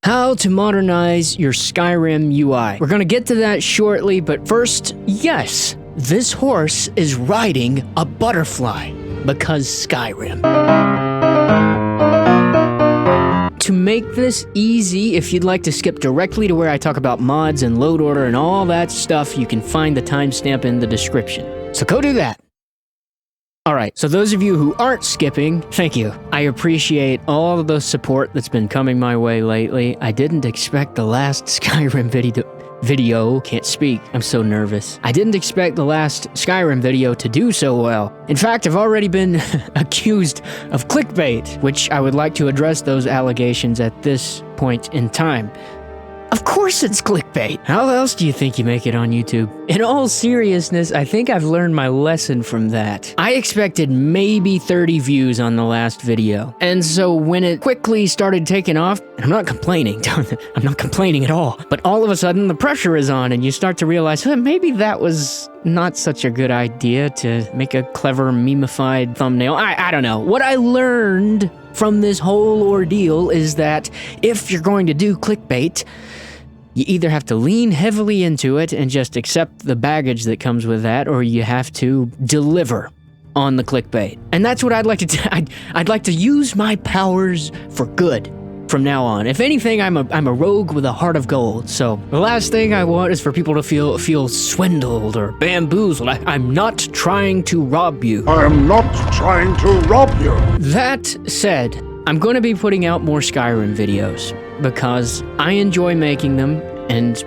How to modernize your Skyrim UI. We're gonna get to that shortly, but first, yes, this horse is riding a butterfly because Skyrim. To make this easy, if you'd like to skip directly to where I talk about mods and load order and all that stuff, you can find the timestamp in the description. So go do that. Alright, so those of you who aren't skipping, thank you. I appreciate all of the support that's been coming my way lately. I didn't expect the last Skyrim video, can't speak, I'm so nervous. I didn't expect the last Skyrim video to do so well. In fact, I've already been accused of clickbait, which I would like to address those allegations at this point in time. Of course it's clickbait! How else do you think you make it on YouTube? In all seriousness, I think I've learned my lesson from that. I expected maybe 30 views on the last video. And so when it quickly started taking off, I'm not complaining, I'm not complaining at all, but all of a sudden the pressure is on and you start to realize, maybe that was not such a good idea to make a clever meme-ified thumbnail. I don't know. What I learned from this whole ordeal is that if you're going to do clickbait, you either have to lean heavily into it and just accept the baggage that comes with that, or you have to deliver on the clickbait. And that's what I'd like to do. I'd like to use my powers for good from now on. If anything, I'm a rogue with a heart of gold. So the last thing I want is for people to feel swindled or bamboozled. I'm not trying to rob you. I am not trying to rob you. That said, I'm going to be putting out more Skyrim videos because I enjoy making them and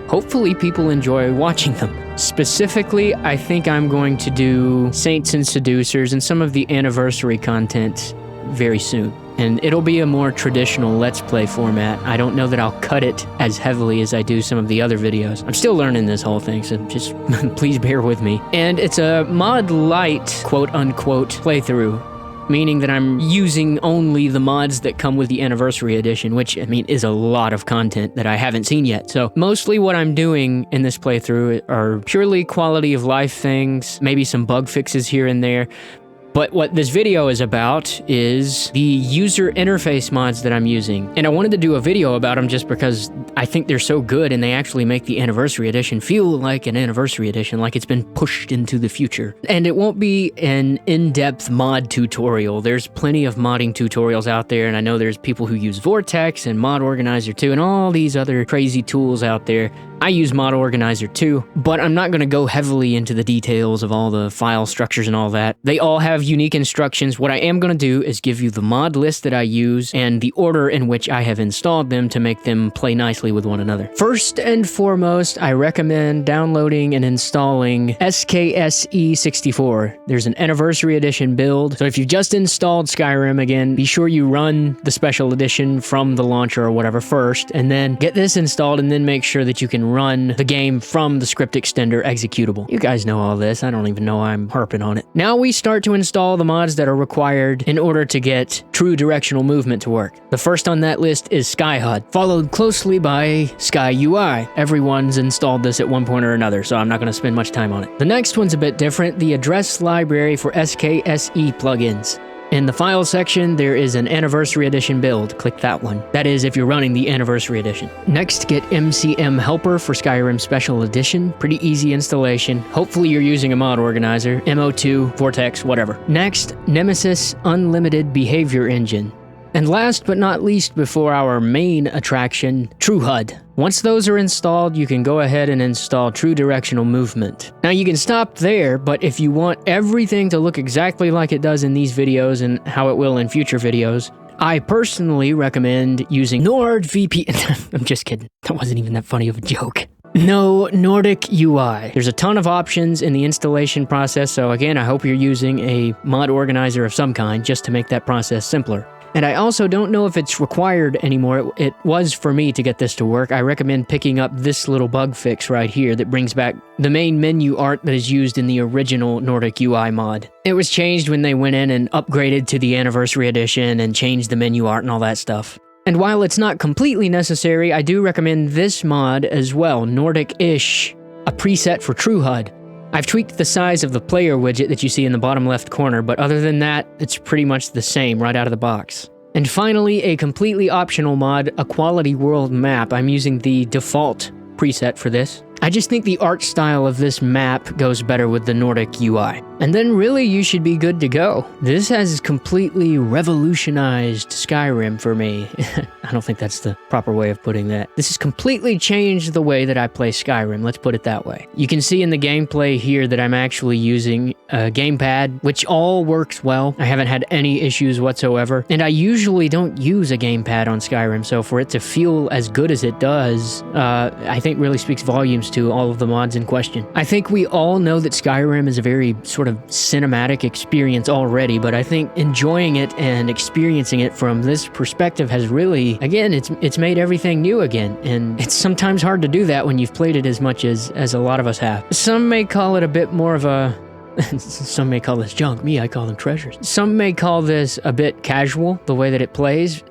hopefully people enjoy watching them. Specifically, I think I'm going to do Saints and Seducers and some of the anniversary content very soon. And it'll be a more traditional Let's Play format. I don't know that I'll cut it as heavily as I do some of the other videos. I'm still learning this whole thing, so just please bear with me. And it's a mod light, quote-unquote, playthrough, meaning that I'm using only the mods that come with the Anniversary Edition, which, I mean, is a lot of content that I haven't seen yet. So mostly what I'm doing in this playthrough are purely quality of life things, maybe some bug fixes here and there. But what this video is about is the user interface mods that I'm using. And I wanted to do a video about them just because I think they're so good and they actually make the Anniversary Edition feel like an Anniversary Edition, like it's been pushed into the future. And it won't be an in-depth mod tutorial. There's plenty of modding tutorials out there, and I know there's people who use Vortex and Mod Organizer too, and all these other crazy tools out there. I use Mod Organizer too, but I'm not going to go heavily into the details of all the file structures and all that. They all have unique instructions. What I am going to do is give you the mod list that I use and the order in which I have installed them to make them play nicely with one another. First and foremost, I recommend downloading and installing SKSE 64. There's an Anniversary Edition build, so if you've just installed Skyrim, again, be sure you run the special edition from the launcher or whatever first, and then get this installed, and then make sure that you can run the game from the script extender executable. You guys know all this. I don't even know why I'm harping on it. Now we start to install the mods that are required in order to get true directional movement to work. The first on that list is SkyHUD, followed closely by SkyUI. Everyone's installed this at one point or another, so I'm not going to spend much time on it. The next one's a bit different, the address library for SKSE plugins. In the file section, there is an Anniversary Edition build. Click that one. That is if you're running the Anniversary Edition. Next, get MCM Helper for Skyrim Special Edition. Pretty easy installation. Hopefully you're using a mod organizer, MO2, Vortex, whatever. Next, Nemesis Unlimited Behavior Engine. And last but not least, before our main attraction, TrueHUD. Once those are installed, you can go ahead and install True Directional Movement. Now you can stop there, but if you want everything to look exactly like it does in these videos and how it will in future videos, I personally recommend using NordVPN. I'm just kidding. That wasn't even that funny of a joke. No, Nordic UI. There's a ton of options in the installation process, so again, I hope you're using a mod organizer of some kind just to make that process simpler. And I also don't know if it's required anymore. It was for me to get this to work. I recommend picking up this little bug fix right here that brings back the main menu art that is used in the original Nordic UI mod. It was changed when they went in and upgraded to the Anniversary Edition and changed the menu art and all that stuff. And while it's not completely necessary, I do recommend this mod as well, Nordic-ish, a preset for TrueHUD. I've tweaked the size of the player widget that you see in the bottom left corner, but other than that, it's pretty much the same right out of the box. And finally, a completely optional mod, a quality world map. I'm using the default preset for this. I just think the art style of this map goes better with the Nordic UI. And then really you should be good to go. This has completely revolutionized Skyrim for me. I don't think that's the proper way of putting that. This has completely changed the way that I play Skyrim, let's put it that way. You can see in the gameplay here that I'm actually using a gamepad, which all works well. I haven't had any issues whatsoever. And I usually don't use a gamepad on Skyrim, so for it to feel as good as it does, I think really speaks volumes to all of the mods in question. I think we all know that Skyrim is a very sort of cinematic experience already, but I think enjoying it and experiencing it from this perspective has really, again, it's made everything new again, and it's sometimes hard to do that when you've played it as much as a lot of us have. Some may call it a bit more of a some may call this junk. Me, I call them treasures. Some may call this a bit casual, the way that it plays,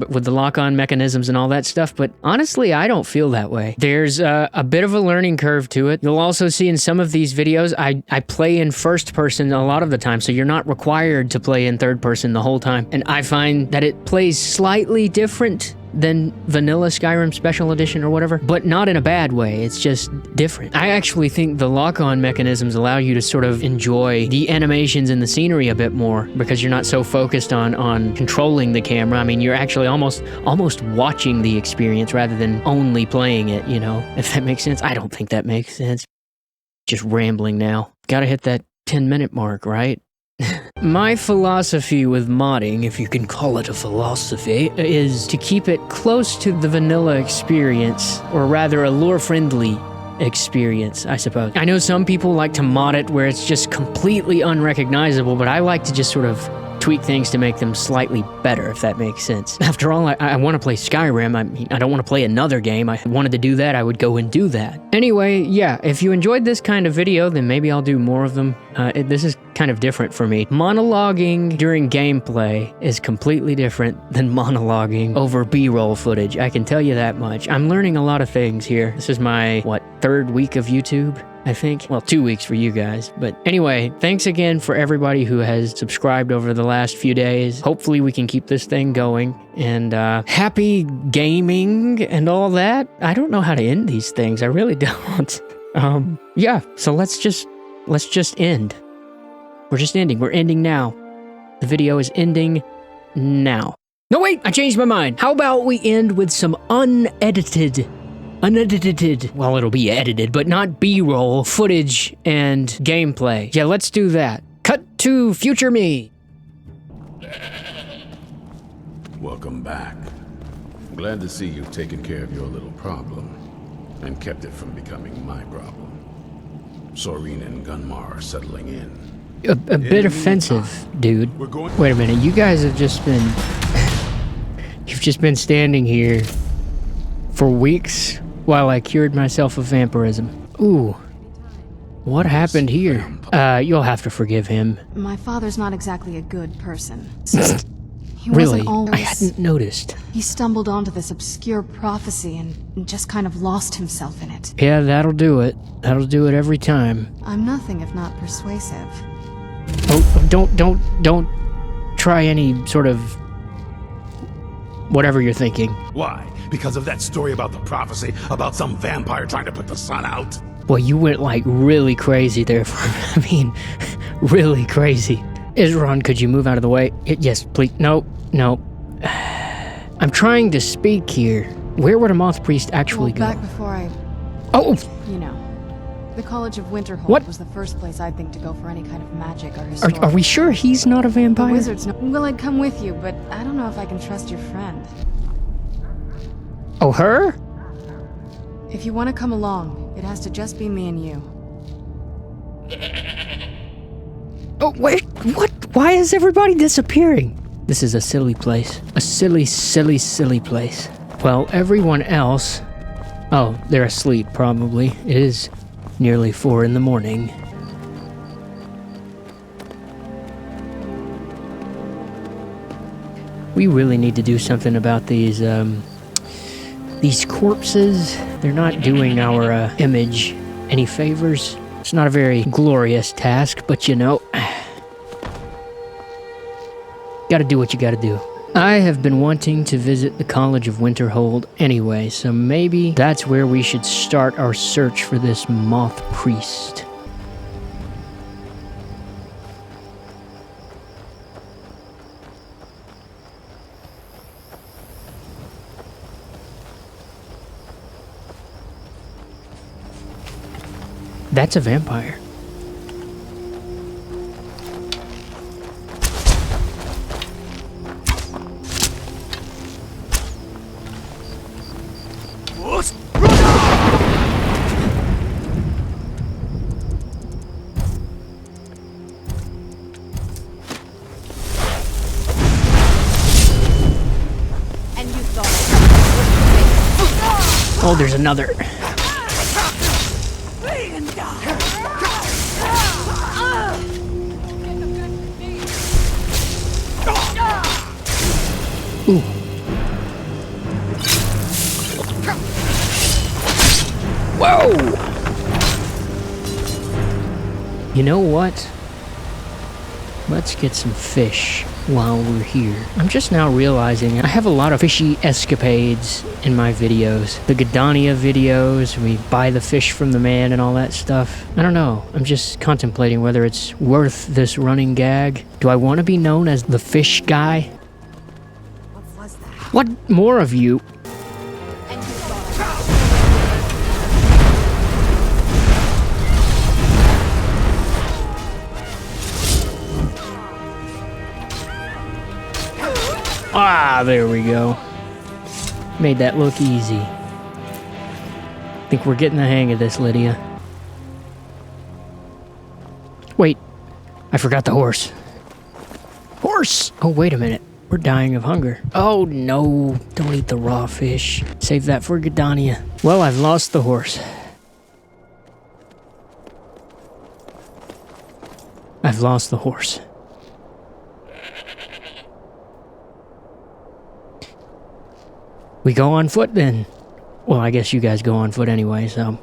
with the lock-on mechanisms and all that stuff, but honestly, I don't feel that way. There's a bit of a learning curve to it. You'll also see in some of these videos, I play in first person a lot of the time, so you're not required to play in third person the whole time, and I find that it plays slightly different than vanilla Skyrim Special Edition or whatever, but not in a bad way. It's just different. I actually think the lock-on mechanisms allow you to sort of enjoy the animations and the scenery a bit more because you're not so focused on controlling the camera. I mean, you're actually almost watching the experience rather than only playing it, you know, if that makes sense. I don't think that makes sense. Just rambling now. Gotta hit that 10-minute mark, right? My philosophy with modding, if you can call it a philosophy, is to keep it close to the vanilla experience, or rather a lore-friendly experience, I suppose. I know some people like to mod it where it's just completely unrecognizable, but I like to just sort of tweak things to make them slightly better, if that makes sense. After all, I want to play Skyrim. I mean, I don't want to play another game. I wanted to do that, I would go and do that. Anyway, yeah, if you enjoyed this kind of video, then maybe I'll do more of them. This is kind of different for me. Monologuing during gameplay is completely different than monologuing over B-roll footage. I can tell you that much. I'm learning a lot of things here. This is my, third week of YouTube? I think. Well, 2 weeks for you guys. But anyway, thanks again for everybody who has subscribed over the last few days. Hopefully we can keep this thing going. And happy gaming and all that. I don't know how to end these things. I really don't. Yeah, so let's just end. We're just ending. We're ending now. The video is ending now. No, wait, I changed my mind. How about we end with some unedited, well, it'll be edited, but not B-roll footage and gameplay. Yeah, let's do that. Cut to future me. Welcome back. Glad to see you've taken care of your little problem and kept it from becoming my problem. Sorin and Gunmar are settling in. A bit offensive, dude. Wait a minute, you guys have just been... You've just been standing here for weeks while I cured myself of vampirism. Ooh. What happened here? You'll have to forgive him. My father's not exactly a good person. He Really? wasn't always... I hadn't noticed. He stumbled onto this obscure prophecy and just kind of lost himself in it. Yeah, that'll do it. That'll do it every time. I'm nothing if not persuasive. Oh, don't try any sort of... whatever you're thinking. Why? Because of that story about the prophecy about some vampire trying to put the sun out? Well, you went like really crazy there for, I mean, really crazy. Isron, could you move out of the way? Yes, please. No. I'm trying to speak here. Where would a moth priest actually go? Back before I... Oh! You know. The College of Winterhold What? was the first place I'd think to go for any kind of magic or history. Are we sure he's not a The vampire? wizards know... Well, I'd come with you, but I don't know if I can trust your friend. Oh, her? If you want to come along, it has to just be me and you. Oh, wait, what? Why is everybody disappearing? This is a silly place. A silly place. Well, everyone else... Oh, they're asleep, probably. It is nearly 4 in the morning. We really need to do something about these corpses. They're not doing our image any favors. It's not a very glorious task, but you know, gotta do what you gotta do. I have been wanting to visit the College of Winterhold anyway, so maybe that's where we should start our search for this moth priest. That's a vampire. Oh, there's another. Ooh. Whoa! You know what? Let's get some fish while we're here. I'm just now realizing I have a lot of fishy escapades in my videos. The Gdania videos, we buy the fish from the man and all that stuff. I don't know. I'm just contemplating whether it's worth this running gag. Do I want to be known as the fish guy? What more of you? Ah, there we go. Made that look easy. Think we're getting the hang of this, Lydia. Wait, I forgot the horse. Horse! Oh, wait a minute. We're dying of hunger. Oh no, don't eat the raw fish. Save that for Gdania. Well, I've lost the horse. I've lost the horse. We go on foot then. Well, I guess you guys go on foot anyway, so...